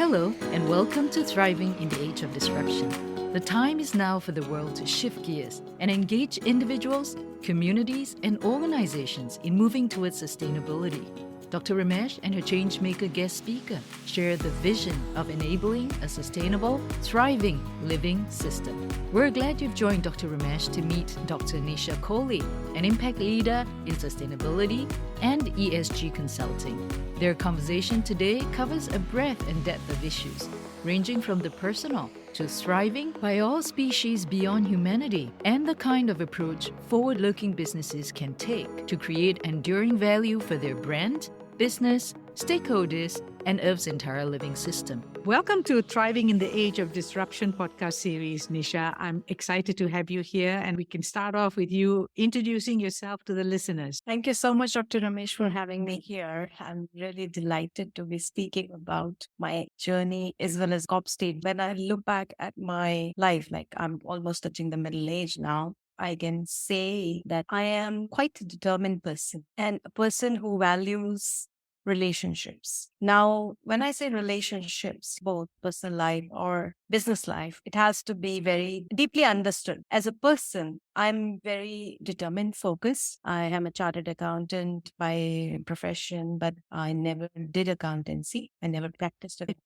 Hello, and welcome to Thriving in the Age of Disruption. The time is now for the world to shift gears and engage individuals, communities, and organizations in moving towards sustainability. Dr. Ramesh and her Changemaker guest speaker share the vision of enabling a sustainable, thriving living system. We're glad you've joined Dr. Ramesh to meet Dr. NishaKohli, an impact leader in sustainability and ESG consulting. Their conversation today covers a breadth and depth of issues, ranging from the personal to thriving by all species beyond humanity, and the kind of approach forward-looking businesses can take to create enduring value for their brand, business, stakeholders, and Earth's entire living system. Welcome to Thriving in the Age of Disruption podcast series, Nisha. I'm excited to have you here, and we can start off with you introducing yourself to the listeners. Thank you so much, Dr. Ramesh, for having me here. I'm really delighted to be speaking about my journey as well as COP state. When I look back at my life, like I'm almost touching the middle age now, I can say that I am quite a determined person and a person who values relationships. Now, when I say relationships, both personal life or business life, it has to be very deeply understood. As a person, I'm very determined, focused. I am a chartered accountant by profession, but I never did accountancy. I never practiced it.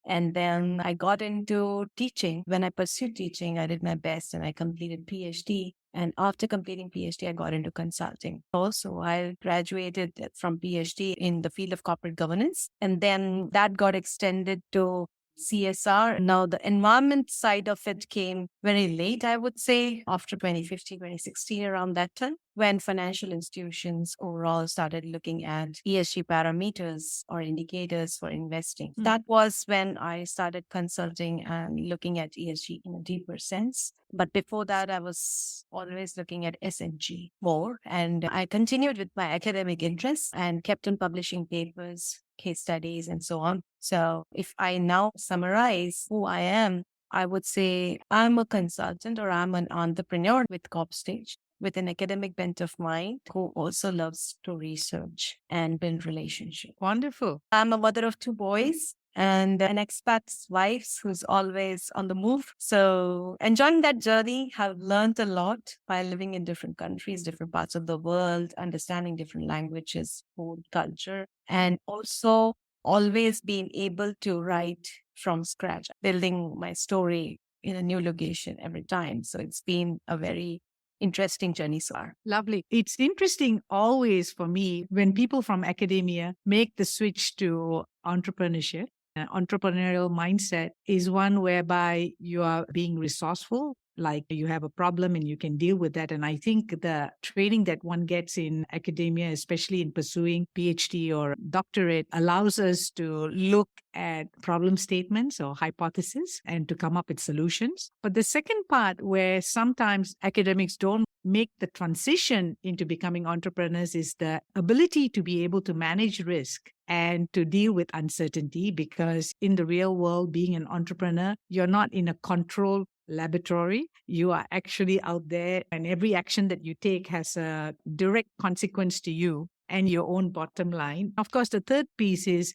And then I got into teaching. When I pursued teaching, I did my best and I completed PhD. And after completing PhD, I got into consulting. Also, I graduated from PhD in the field of corporate governance. And then that got extended to CSR. Now, the environment side of it came very late, I would say, after 2015, 2016, around that time, when financial institutions overall started looking at ESG parameters or indicators for investing. That was when I started consulting and looking at ESG in a deeper sense. But before that, I was always looking at S&G more. And I continued with my academic interests and kept on publishing papers, case studies, and so on. So if I now summarize who I am, I would say I'm a consultant or I'm an entrepreneur with COP stage, with an academic bent of mind who also loves to research and build relationships. Wonderful. I'm a mother of two boys and an expat's wife who's always on the move. So enjoying that journey, have learned a lot by living in different countries, different parts of the world, understanding different languages, food, culture, and also always being able to write from scratch, building my story in a new location every time. So it's been a very interesting journey so far. Lovely. It's interesting always for me when people from academia make the switch to entrepreneurship. An entrepreneurial mindset is one whereby you are being resourceful, like you have a problem and you can deal with that. And I think the training that one gets in academia, especially in pursuing PhD or doctorate, allows us to look at problem statements or hypotheses and to come up with solutions. But the second part, where sometimes academics don't make the transition into becoming entrepreneurs, is the ability to be able to manage risk and to deal with uncertainty, because in the real world, being an entrepreneur, you're not in a controlled laboratory. You are actually out there, and every action that you take has a direct consequence to you and your own bottom line. Of course, the third piece is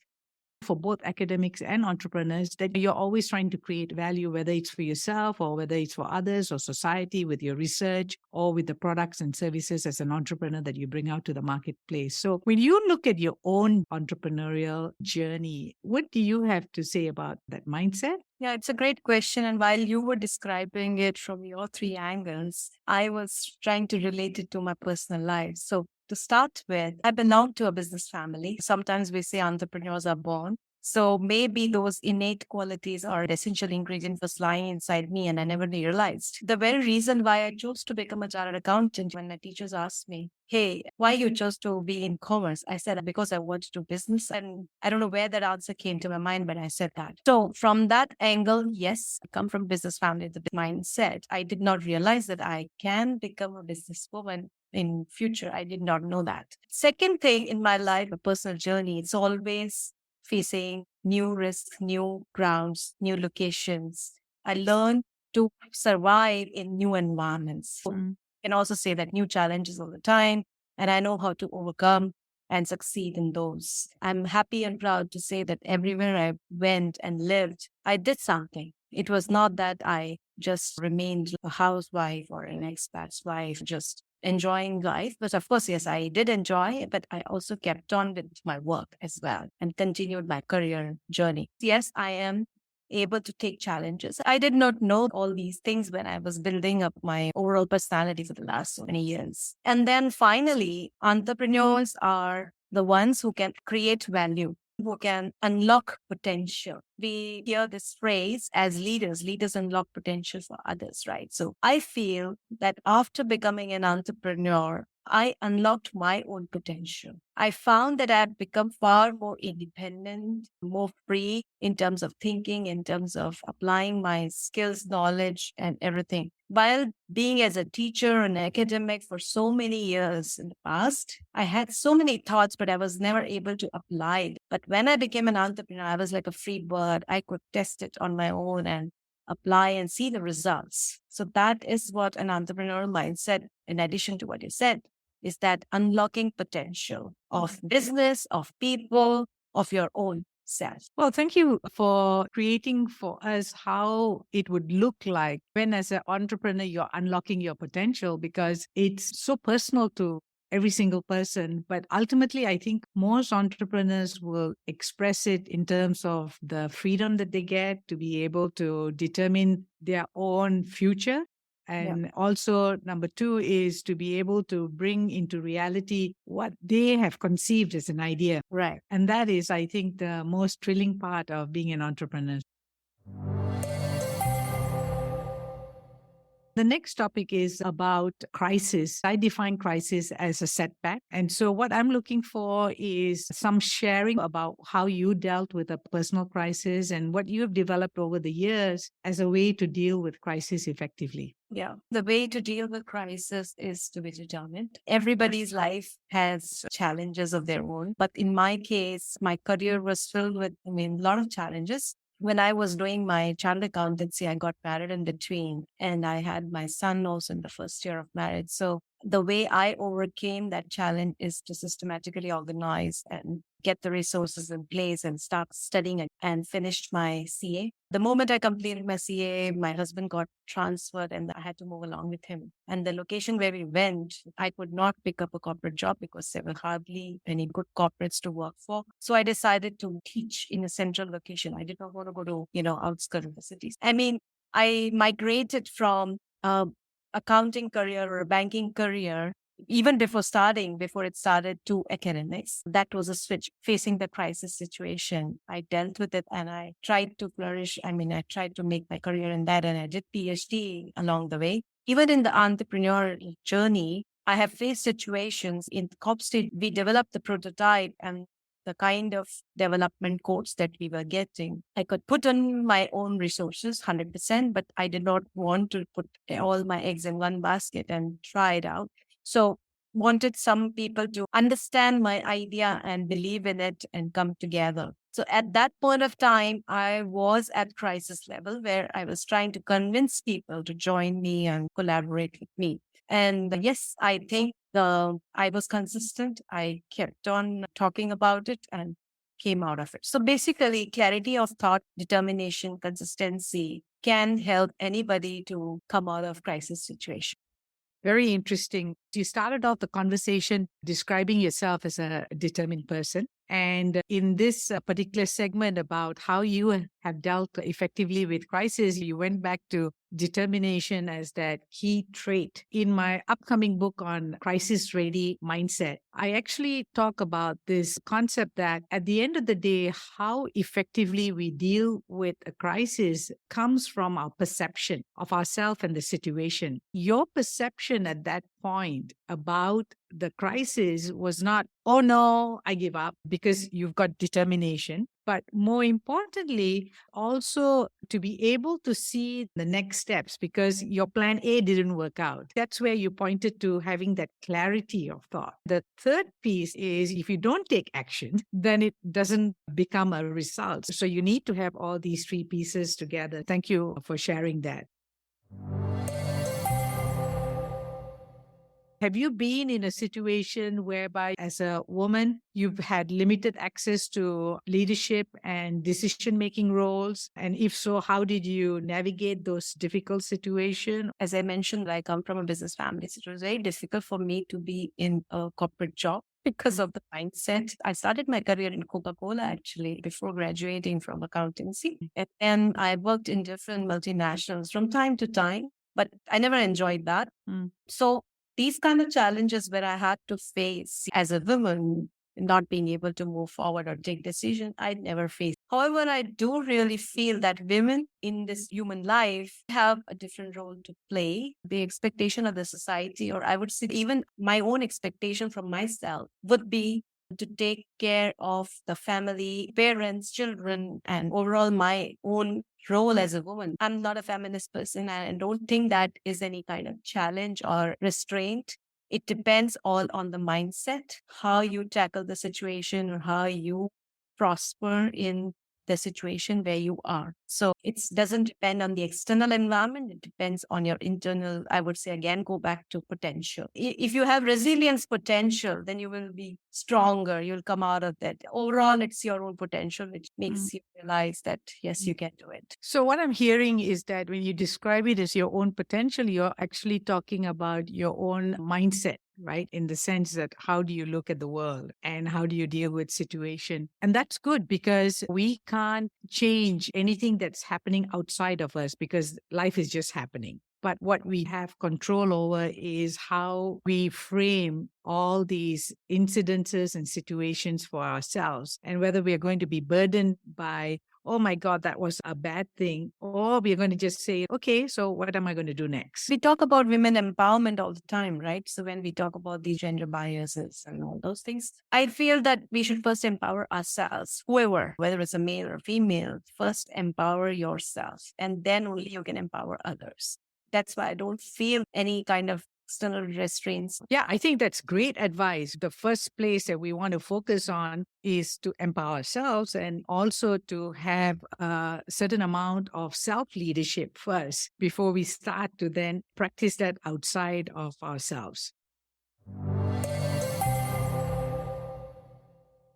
for both academics and entrepreneurs, that you're always trying to create value, whether it's for yourself or whether it's for others or society, with your research or with the products and services as an entrepreneur that you bring out to the marketplace. So when you look at your own entrepreneurial journey, what do you have to say about that mindset? Yeah, it's a great question. And while you were describing it from your three angles, I was trying to relate it to my personal life. So to start with, I belong to a business family. Sometimes we say entrepreneurs are born. So maybe those innate qualities are an essential ingredient was lying inside me and I never realized. The very reason why I chose to become a chartered accountant, when my teachers asked me, hey, why you chose to be in commerce? I said, because I want to do business. And I don't know where that answer came to my mind, but I said that. So from that angle, yes, I come from business family, the mindset. I did not realize that I can become a businesswoman in future. I did not know that. Second thing in my life, a personal journey, it's always facing new risks, new grounds, new locations. I learned to survive in new environments. I can also say that new challenges all the time, and I know how to overcome and succeed in those. I'm happy and proud to say that everywhere I went and lived, I did something. It was not that I just remained a housewife or an expat's wife, just enjoying life. But of course, yes, I did enjoy, but I also kept on with my work as well and continued my career journey. Yes, I am able to take challenges. I did not know all these things when I was building up my overall personality for the last so many years. And then finally, entrepreneurs are the ones who can create value, who can unlock potential. We hear this phrase as leaders unlock potential for others, right? So I feel that after becoming an entrepreneur, I unlocked my own potential. I found that I had become far more independent, more free in terms of thinking, in terms of applying my skills, knowledge, and everything. While being as a teacher and academic for so many years in the past, I had so many thoughts, but I was never able to apply it. But when I became an entrepreneur, I was like a free bird. I could test it on my own and apply and see the results. So that is what an entrepreneurial mindset, in addition to what you said, is that unlocking potential of business, of people, of your own self. Well, thank you for creating for us how it would look like when, as an entrepreneur, you're unlocking your potential, because it's so personal to every single person. But ultimately, I think most entrepreneurs will express it in terms of the freedom that they get to be able to determine their own future. And also, number two is to be able to bring into reality what they have conceived as an idea. Right. And that is, I think, the most thrilling part of being an entrepreneur. The next topic is about crisis. I define crisis as a setback. And so what I'm looking for is some sharing about how you dealt with a personal crisis and what you've developed over the years as a way to deal with crisis effectively. Yeah. The way to deal with crisis is to be determined. Everybody's life has challenges of their own. But in my case, my career was filled with, a lot of challenges. When I was doing my chartered accountancy, I got married in between, and I had my son also in the first year of marriage. So the way I overcame that challenge is to systematically organize and get the resources in place and start studying and finished my CA. The moment I completed my CA, my husband got transferred and I had to move along with him. And the location where we went, I could not pick up a corporate job because there were hardly any good corporates to work for. So I decided to teach in a central location. I did not want to go to, outskirts of the cities. I migrated from accounting career or a banking career even before it started to academics. That was a switch facing the crisis situation. I dealt with it and I tried to flourish. I tried to make my career in that and I did PhD along the way. Even in the entrepreneurial journey, I have faced situations in corp state. We developed the prototype and the kind of development codes that we were getting. I could put on my own resources 100%, but I did not want to put all my eggs in one basket and try it out. So wanted some people to understand my idea and believe in it and come together. So at that point of time, I was at crisis level where I was trying to convince people to join me and collaborate with me. And yes, I think I was consistent. I kept on talking about it and came out of it. So basically, clarity of thought, determination, consistency can help anybody to come out of crisis situation. Very interesting. You started off the conversation describing yourself as a determined person. And in this particular segment about how you have dealt effectively with crisis, you went back to determination as that key trait. In my upcoming book on crisis ready mindset, I actually talk about this concept that at the end of the day, how effectively we deal with a crisis comes from our perception of ourselves and the situation. Your perception at that point about the crisis was not, oh no, I give up, because you've got determination. But more importantly, also to be able to see the next steps, because your plan A didn't work out. That's where you pointed to having that clarity of thought. The third piece is if you don't take action, then it doesn't become a result. So you need to have all these three pieces together. Thank you for sharing that. Have you been in a situation whereby, as a woman, you've had limited access to leadership and decision-making roles? And if so, how did you navigate those difficult situations? As I mentioned, I come from a business family, so it was very difficult for me to be in a corporate job because of the mindset. I started my career in Coca-Cola actually before graduating from accountancy. And then I worked in different multinationals from time to time, but I never enjoyed that. So these kind of challenges where I had to face as a woman, not being able to move forward or take decision, I never faced. However, I do really feel that women in this human life have a different role to play. The expectation of the society, or I would say even my own expectation from myself, would be to take care of the family, parents, children, and overall my own role as a woman. I'm not a feminist person, and I don't think that is any kind of challenge or restraint. It depends all on the mindset, how you tackle the situation or how you prosper in the situation where you are. So it doesn't depend on the external environment. It depends on your internal, I would say, again, go back to potential. If you have resilience potential, then you will be stronger. You'll come out of that. Overall, it's your own potential, which makes you realize that, yes, you can do it. So what I'm hearing is that when you describe it as your own potential, you're actually talking about your own mindset, right? In the sense that how do you look at the world and how do you deal with situation? And that's good because we can't change anything that's happening outside of us because life is just happening. But what we have control over is how we frame all these incidences and situations for ourselves and whether we are going to be burdened by, oh my God, that was a bad thing, or we're going to just say, okay, so what am I going to do next? We talk about women empowerment all the time, right? So when we talk about these gender biases and all those things, I feel that we should first empower ourselves, whoever, whether it's a male or female, first empower yourself and then only you can empower others. That's why I don't feel any kind of external restraints. Yeah, I think that's great advice. The first place that we want to focus on is to empower ourselves and also to have a certain amount of self-leadership first before we start to then practice that outside of ourselves.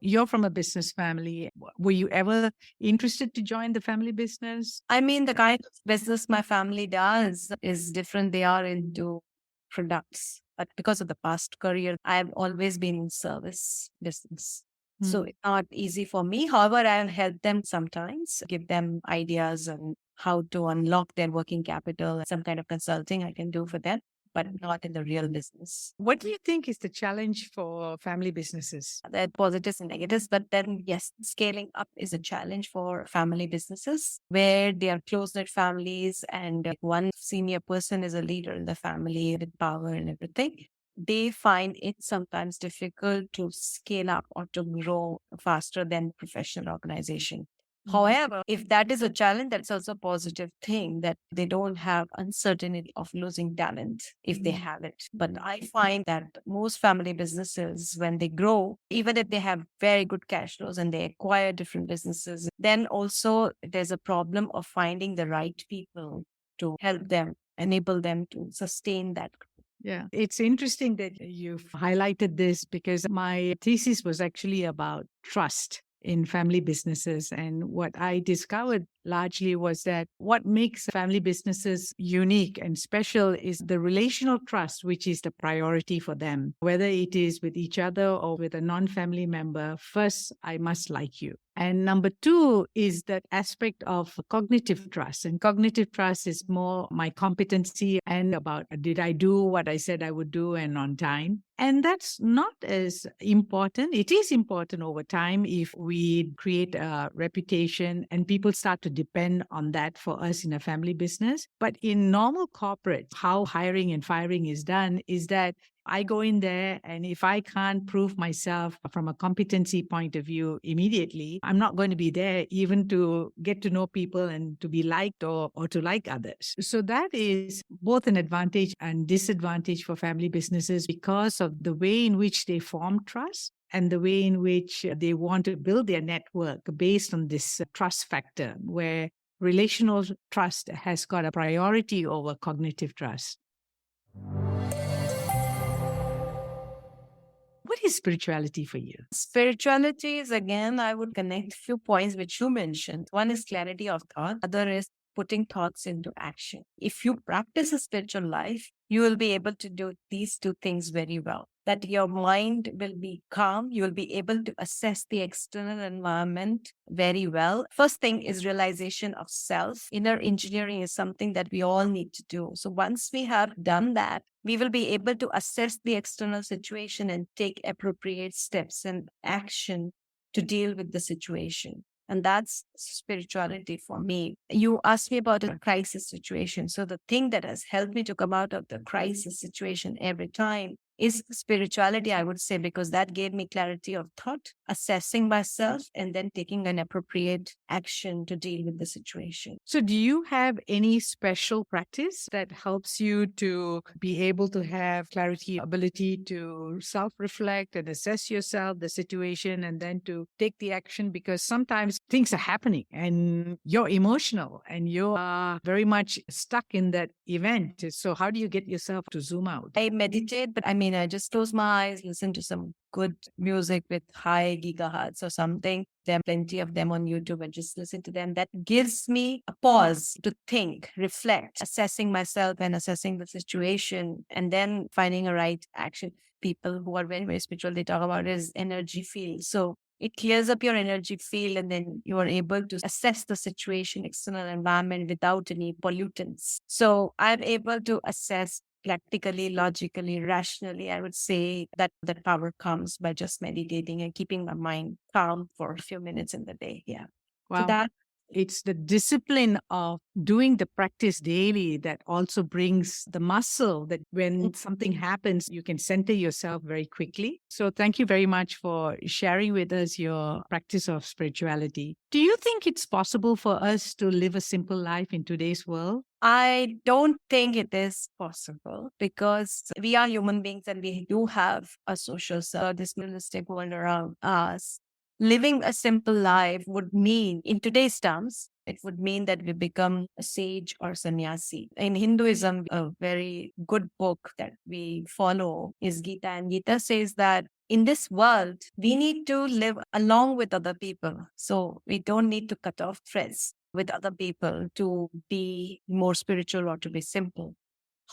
You're from a business family. Were you ever interested to join the family business? I mean, the kind of business my family does is different. They are into products. But because of the past career, I've always been in service business. So it's not easy for me. However, I'll help them sometimes, give them ideas on how to unlock their working capital. Some kind of consulting I can do for them, but not in the real business. What do you think is the challenge for family businesses? There are positives and negatives, but then yes, scaling up is a challenge for family businesses where they are close-knit families and one senior person is a leader in the family with power and everything. They find it sometimes difficult to scale up or to grow faster than professional organization. However, if that is a challenge, that's also a positive thing that they don't have uncertainty of losing talent if they have it. But I find that most family businesses, when they grow, even if they have very good cash flows and they acquire different businesses, then also there's a problem of finding the right people to help them, enable them to sustain that growth. Yeah, it's interesting that you've highlighted this because my thesis was actually about trust in family businesses. And what I discovered largely was that what makes family businesses unique and special is the relational trust, which is the priority for them. Whether it is with each other or with a non-family member, first, I must like you. And number two is that aspect of cognitive trust. And cognitive trust is more my competency and about did I do what I said I would do and on time. And that's not as important. It is important over time if we create a reputation and people start to depend on that for us in a family business. But in normal corporate, how hiring and firing is done is that I go in there, and if I can't prove myself from a competency point of view immediately, I'm not going to be there even to get to know people and to be liked or to like others. So that is both an advantage and disadvantage for family businesses because of the way in which they form trust and the way in which they want to build their network based on this trust factor, where relational trust has got a priority over cognitive trust. What is spirituality for you? Spirituality is, again, I would connect a few points which you mentioned. One is clarity of thought, other is putting thoughts into action. If you practice a spiritual life, you will be able to do these two things very well. That your mind will be calm, you will be able to assess the external environment very well. First thing is realization of self. Inner engineering is something that we all need to do. So once we have done that, we will be able to assess the external situation and take appropriate steps and action to deal with the situation. And that's spirituality for me. You asked me about a crisis situation. So the thing that has helped me to come out of the crisis situation every time is spirituality, I would say, because that gave me clarity of thought, assessing myself, and then taking an appropriate action to deal with the situation. So, do you have any special practice that helps you to be able to have clarity, ability to self reflect and assess yourself, the situation, and then to take the action? Because sometimes things are happening and you're emotional and you are very much stuck in that event. So, how do you get yourself to zoom out? I meditate, but I just close my eyes, listen to some good music with high gigahertz or something. There are plenty of them on YouTube, and just listen to them. That gives me a pause to think, reflect, assessing myself and assessing the situation, and then finding a right action. People who are very, very spiritual, they talk about is energy field. So it clears up your energy field, and then you are able to assess the situation, external environment without any pollutants. So I'm able to assess practically, logically, rationally. I would say that that power comes by just meditating and keeping my mind calm for a few minutes in the day. Yeah. So Wow. that It's the discipline of doing the practice daily that also brings the muscle that when something happens, you can center yourself very quickly. So, thank you very much for sharing with us your practice of spirituality. Do you think it's possible for us to live a simple life in today's world? I don't think it is possible because we are human beings and we do have a social this materialistic world around us. Living a simple life would mean, in today's terms, it would mean that we become a sage or sannyasi. In Hinduism, a very good book that we follow is Gita. And Gita says that in this world, we need to live along with other people. So we don't need to cut off threads with other people to be more spiritual or to be simple.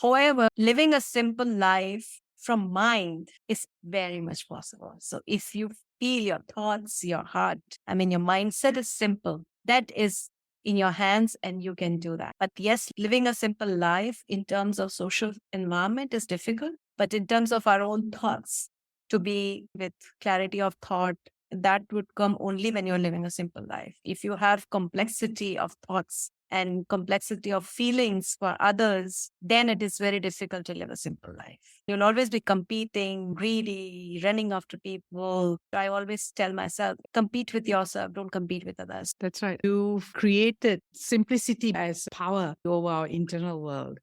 However, living a simple life from mind is very much possible. So if you feel your thoughts, your heart, your mindset is simple, that is in your hands and you can do that. But yes, living a simple life in terms of social environment is difficult, but in terms of our own thoughts, to be with clarity of thought, that would come only when you're living a simple life. If you have complexity of thoughts and complexity of feelings for others, then it is very difficult to live a simple life. You'll always be competing, greedy, running after people. I always tell myself, compete with yourself, don't compete with others. That's right. You've created simplicity as power over our internal world.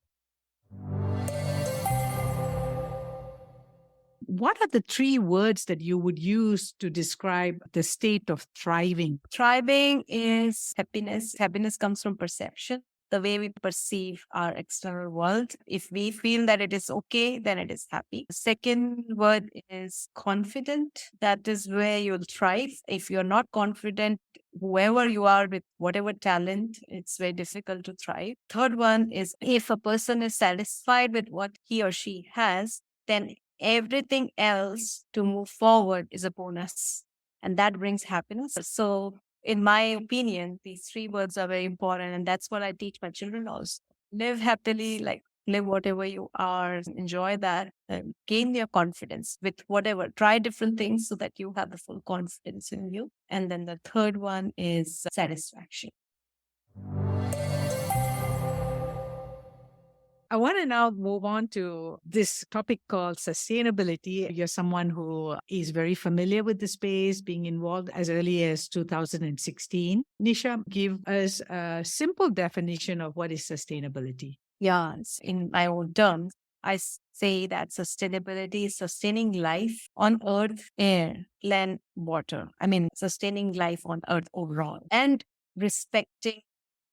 What are the 3 words that you would use to describe the state of thriving? Thriving is happiness. Happiness comes from perception, the way we perceive our external world. If we feel that it is okay, then it is happy. The second word is confident. That is where you'll thrive. If you're not confident, whoever you are with whatever talent, it's very difficult to thrive. Third one is if a person is satisfied with what he or she has, then everything else to move forward is a bonus. And that brings happiness. So in my opinion, these 3 words are very important. And that's what I teach my children also. Live happily, live whatever you are, enjoy that, gain your confidence with whatever. Try different things so that you have the full confidence in you. And then the third one is satisfaction. I want to now move on to this topic called sustainability. You're someone who is very familiar with the space, being involved as early as 2016. Nisha, give us a simple definition of what is sustainability. Yes, in my own terms, I say that sustainability is sustaining life on earth, air, land, water. Sustaining life on earth overall and respecting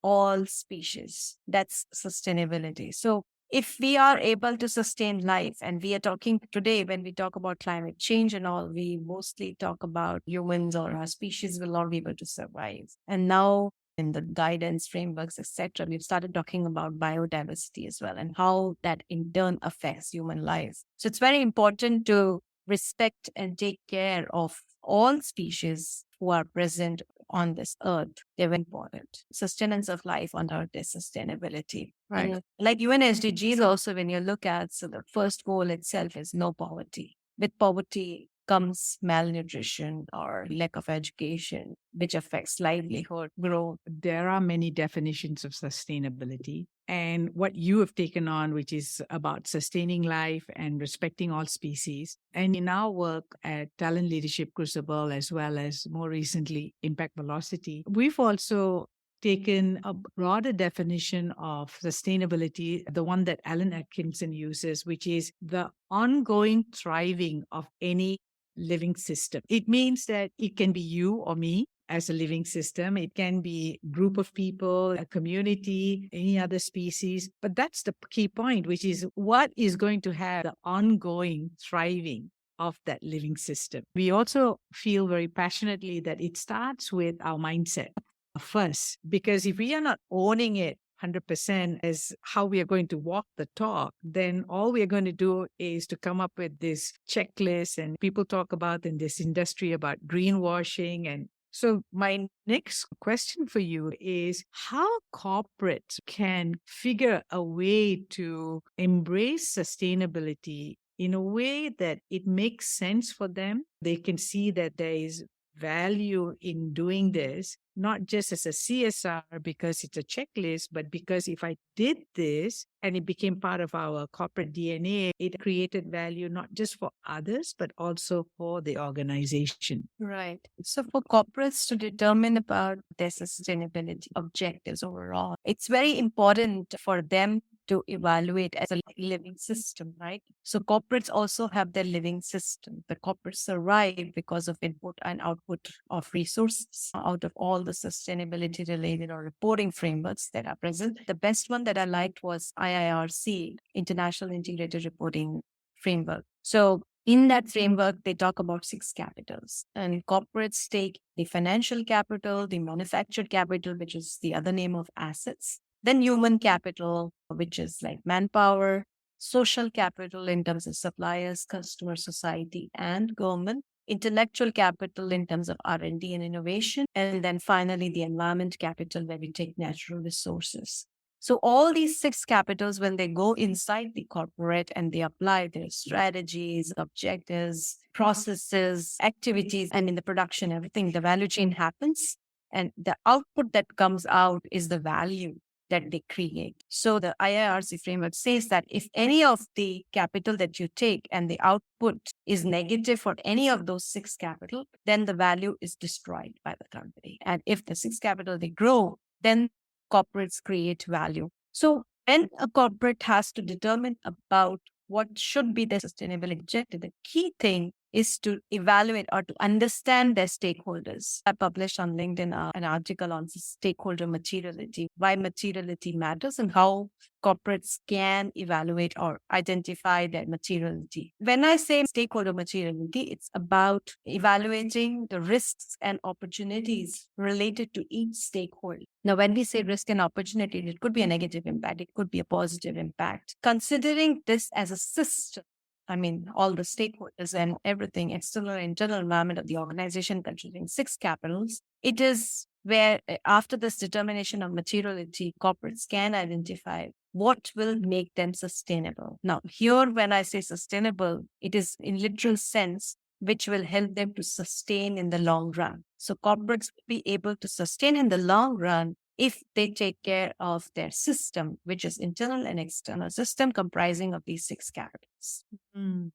all species. That's sustainability. So if we are able to sustain life, and we are talking today, when we talk about climate change and all, we mostly talk about humans or our species will not be able to survive. And now in the guidance frameworks, etc., we've started talking about biodiversity as well and how that in turn affects human life. So it's very important to respect and take care of all species who are present on this earth. They're very important. Sustenance of life on earth is sustainability. Right. And like UN SDGs also, when you look at, so the first goal itself is no poverty. With poverty comes malnutrition or lack of education, which affects livelihood, growth. There are many definitions of sustainability. And what you have taken on, which is about sustaining life and respecting all species. And in our work at Talent Leadership Crucible, as well as more recently Impact Velocity, we've also taken a broader definition of sustainability, the one that Alan Atkinson uses, which is the ongoing thriving of any living system. It means that it can be you or me as a living system. It can be a group of people, a community, any other species. But that's the key point, which is what is going to have the ongoing thriving of that living system. We also feel very passionately that it starts with our mindset first, because if we are not owning it 100% as how we are going to walk the talk, then all we are going to do is to come up with this checklist. And people talk about in this industry about greenwashing. And so my next question for you is how corporates can figure a way to embrace sustainability in a way that it makes sense for them. They can see that there is value in doing this, not just as a CSR because it's a checklist, but because if I did this and it became part of our corporate DNA, it created value not just for others, but also for the organization. Right. So for corporates to determine about their sustainability objectives overall, it's very important for them to evaluate as a living system, right? So corporates also have their living system. The corporates survive because of input and output of resources out of all the sustainability related or reporting frameworks that are present. The best one that I liked was IIRC, International Integrated Reporting Framework. So in that framework, they talk about 6 capitals, and corporates take the financial capital, the manufactured capital, which is the other name of assets, then human capital, which is like manpower, social capital in terms of suppliers, customer, society, and government, intellectual capital in terms of R&D and innovation, and then finally the environment capital where we take natural resources. So all these 6 capitals, when they go inside the corporate and they apply their strategies, objectives, processes, activities, and in the production, everything, the value chain happens. And the output that comes out is the value that they create. So the IIRC framework says that if any of the capital that you take and the output is negative for any of those 6 capital, then the value is destroyed by the company. And if the 6 capital, they grow, then corporates create value. So when a corporate has to determine about what should be their sustainability objective, the key thing is to evaluate or to understand their stakeholders. I published on LinkedIn an article on stakeholder materiality, why materiality matters and how corporates can evaluate or identify their materiality. When I say stakeholder materiality, it's about evaluating the risks and opportunities related to each stakeholder. Now, when we say risk and opportunity, it could be a negative impact, it could be a positive impact. Considering this as a system, I mean, all the stakeholders and everything, external and internal environment of the organization, considering 6 capitals, it is where after this determination of materiality, corporates can identify what will make them sustainable. Now, here, when I say sustainable, it is in literal sense, which will help them to sustain in the long run. So corporates will be able to sustain in the long run if they take care of their system, which is internal and external system comprising of these 6 capitals. business.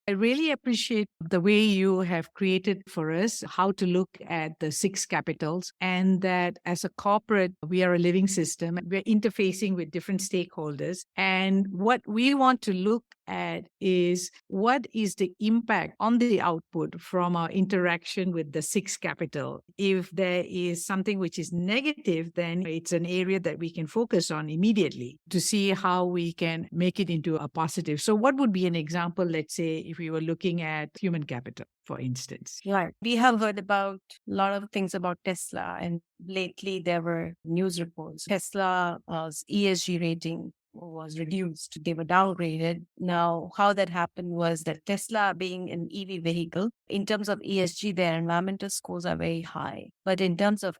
I really appreciate the way you have created for us how to look at the six capitals, and that as a corporate, we are a living system. We're interfacing with different stakeholders. And what we want to look at is what is the impact on the output from our interaction with the six capital. If there is something which is negative, then it's an area that we can focus on immediately to see how we can make it into a positive. So what would be an example, let's say, if we were looking at human capital, for instance? Right. We have heard about a lot of things about Tesla, and lately there were news reports. Tesla's ESG rating was reduced. They were downgraded. Now, how that happened was that Tesla, being an EV vehicle, in terms of ESG, their environmental scores are very high. But in terms of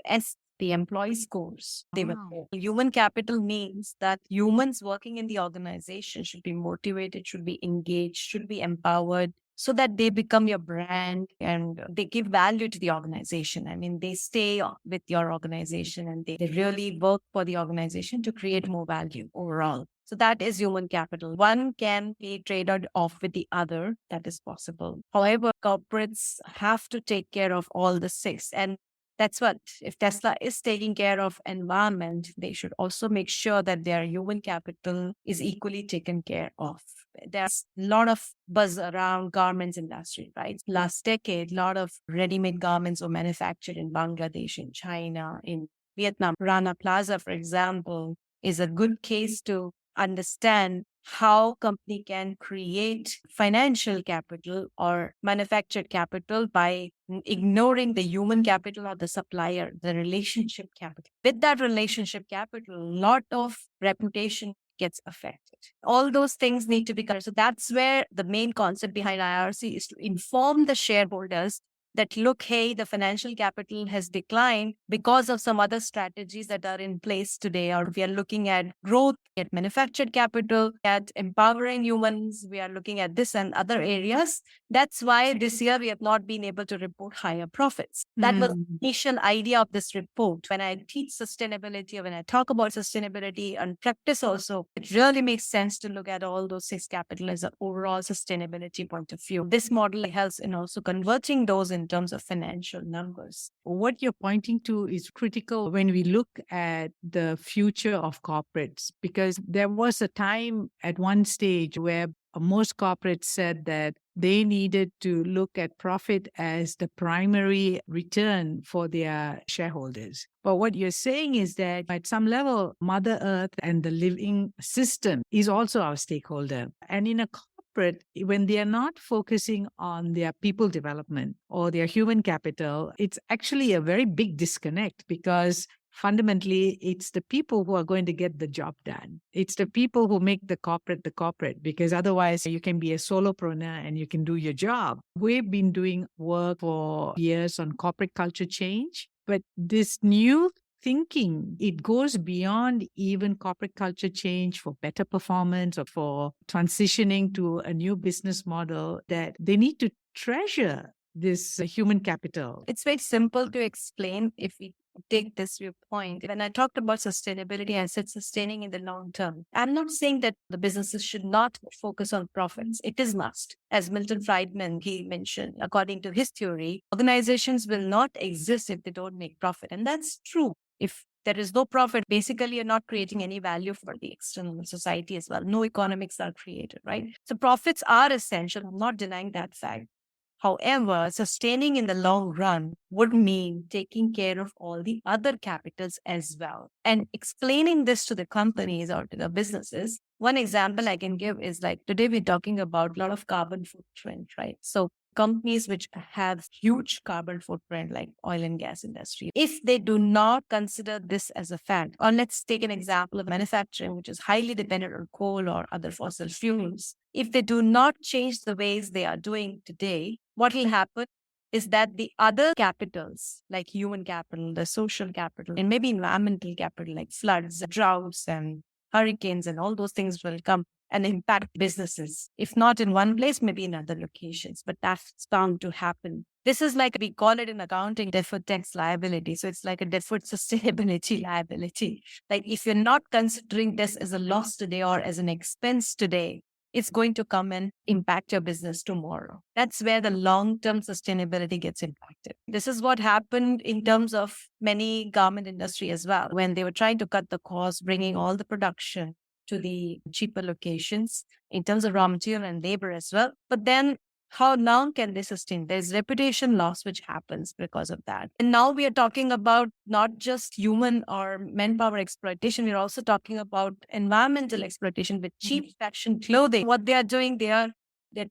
the employee scores, they were low. Human capital means that humans working in the organization should be motivated, should be engaged, should be empowered, so that they become your brand and they give value to the organization. I mean, they stay with your organization and they really work for the organization to create more value overall. So that is human capital. One can be traded off with the other. That is possible. However, corporates have to take care of all the six. And that's what, if Tesla is taking care of environment, they should also make sure that their human capital is equally taken care of. There's a lot of buzz around garments industry, right? Last decade, a lot of ready-made garments were manufactured in Bangladesh, in China, in Vietnam. Rana Plaza, for example, is a good case to understand how company can create financial capital or manufactured capital by ignoring the human capital or the supplier, the relationship capital. With that relationship capital, a lot of reputation gets affected. All those things need to be covered. So that's where the main concept behind IRC is to inform the shareholders that, look, hey, the financial capital has declined because of some other strategies that are in place today, or we are looking at growth, at manufactured capital, at empowering humans, we are looking at this and other areas. That's why this year we have not been able to report higher profits. That was the initial idea of this report. When I teach sustainability, or when I talk about sustainability and practice also, it really makes sense to look at all those six capital as an overall sustainability point of view. This model helps in also converting those in terms of financial numbers. What you're pointing to is critical when we look at the future of corporates, because there was a time at one stage where most corporates said that they needed to look at profit as the primary return for their shareholders. But what you're saying is that at some level, Mother Earth and the living system is also our stakeholder. And in a corporate, when they are not focusing on their people development or their human capital, it's actually a very big disconnect, because fundamentally, it's the people who are going to get the job done. It's the people who make the corporate, because otherwise you can be a solopreneur and you can do your job. We've been doing work for years on corporate culture change, but this new thinking, it goes beyond even corporate culture change for better performance or for transitioning to a new business model, that they need to treasure this human capital. It's very simple to explain if we take this viewpoint. When I talked about sustainability, I said sustaining in the long term. I'm not saying that the businesses should not focus on profits. It is must. As Milton Friedman, he mentioned, according to his theory, organizations will not exist if they don't make profit. And that's true. If there is no profit, basically you're not creating any value for the external society as well. No economics are created, right? So profits are essential. I'm not denying that fact. However, sustaining in the long run would mean taking care of all the other capitals as well. And explaining this to the companies or to the businesses, one example I can give is like today we're talking about a lot of carbon footprint, right? So companies which have huge carbon footprint like oil and gas industry, if they do not consider this as a fact, or let's take an example of manufacturing, which is highly dependent on coal or other fossil fuels, if they do not change the ways they are doing today, what will happen is that the other capitals like human capital, the social capital, and maybe environmental capital like floods, droughts, and hurricanes, and all those things will come and impact businesses. If not in one place, maybe in other locations, but that's bound to happen. This is like, we call it in accounting, deferred tax liability. So it's like a deferred sustainability liability. Like if you're not considering this as a loss today or as an expense today, it's going to come and impact your business tomorrow. That's where the long-term sustainability gets impacted. This is what happened in terms of many garment industry as well. When they were trying to cut the cost, bringing all the production to the cheaper locations in terms of raw material and labor as well. But then how long can they sustain? There's reputation loss which happens because of that. And now we are talking about not just human or manpower exploitation. We're also talking about environmental exploitation with cheap fashion clothing. What they are doing, they're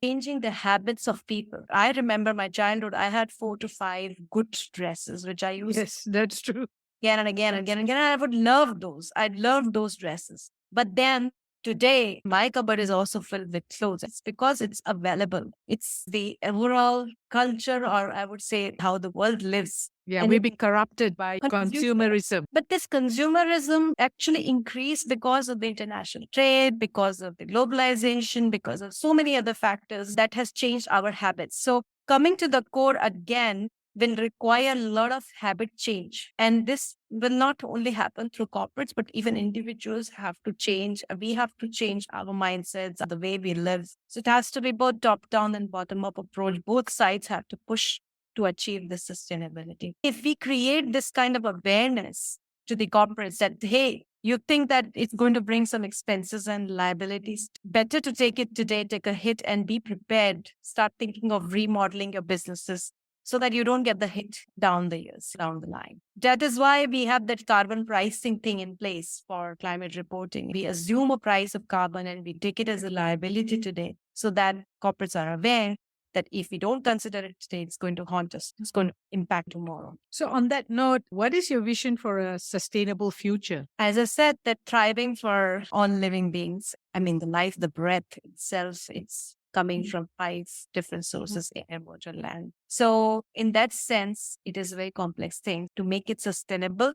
changing the habits of people. I remember my childhood, I had 4 to 5 good dresses, which I used Yes, that's true. again and again and again and again. And I would love those. I loved those dresses. But then today, my cupboard is also filled with clothes. It's because it's available. It's the overall culture, or I would say how the world lives. Yeah, And we've been corrupted by consumerism. But this consumerism actually increased because of the international trade, because of the globalization, because of so many other factors that has changed our habits. So coming to the core again will require a lot of habit change. And this will not only happen through corporates, but even individuals have to change. We have to change our mindsets, the way we live. So it has to be both top-down and bottom-up approach. Both sides have to push to achieve this sustainability. If we create this kind of awareness to the corporates that, hey, you think that it's going to bring some expenses and liabilities, better to take it today, take a hit and be prepared. Start thinking of remodeling your businesses so that you don't get the hit down the years, down the line. That is why we have that carbon pricing thing in place for climate reporting. We assume a price of carbon and we take it as a liability today so that corporates are aware that if we don't consider it today, it's going to haunt us. It's going to impact tomorrow. So on that note, what is your vision for a sustainable future? As I said, that thriving for all living beings, the life, the breath itself, it's coming from 5 different sources, air, water, land. So in that sense, it is a very complex thing. To make it sustainable,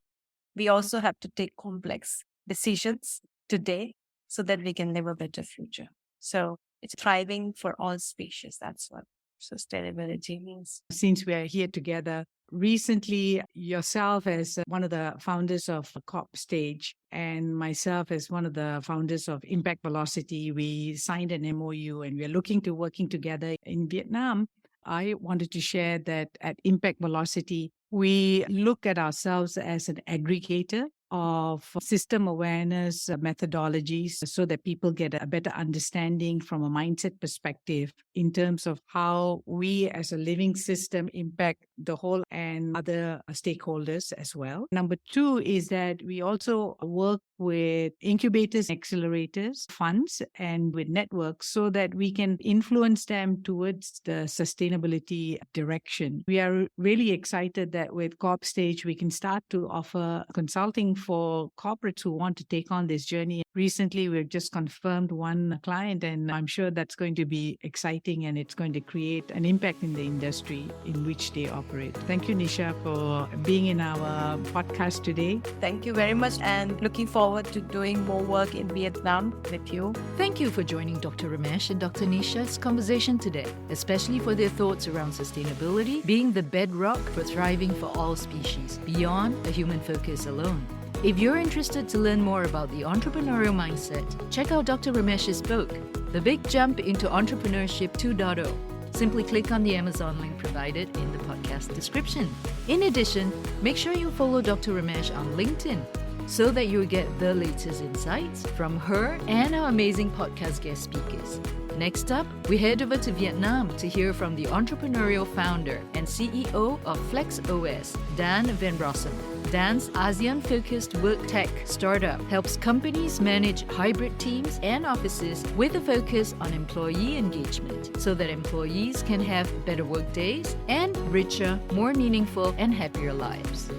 we also have to take complex decisions today so that we can live a better future. So it's thriving for all species. That's what sustainability means. Since we are here together, recently yourself as one of the founders of COP Stage and myself as one of the founders of Impact Velocity, we signed an MOU and we're looking to working together in Vietnam. I wanted to share that at Impact Velocity, we look at ourselves as an aggregator of system awareness methodologies so that people get a better understanding from a mindset perspective in terms of how we as a living system impact the whole and other stakeholders as well. Number 2 is that we also work with incubators, accelerators, funds, and with networks so that we can influence them towards the sustainability direction. We are really excited that with COP Stage, we can start to offer consulting for corporates who want to take on this journey. Recently, we've just confirmed one client, and I'm sure that's going to be exciting and it's going to create an impact in the industry in which they operate. Thank you, Nisha, for being in our podcast today. Thank you very much, and looking forward to doing more work in Vietnam with you. Thank you for joining Dr. Ramesh and Dr. Nisha's conversation today, especially for their thoughts around sustainability being the bedrock for thriving for all species, beyond a human focus alone. If you're interested to learn more about the entrepreneurial mindset, check out Dr. Ramesh's book, The Big Jump into Entrepreneurship 2.0. Simply click on the Amazon link provided in the podcast description. In addition, make sure you follow Dr. Ramesh on LinkedIn so that you'll get the latest insights from her and our amazing podcast guest speakers. Next up, we head over to Vietnam to hear from the entrepreneurial founder and CEO of FlexOS, Dan Van Rossum. Dan's ASEAN-focused work tech startup helps companies manage hybrid teams and offices with a focus on employee engagement so that employees can have better work days and richer, more meaningful and happier lives.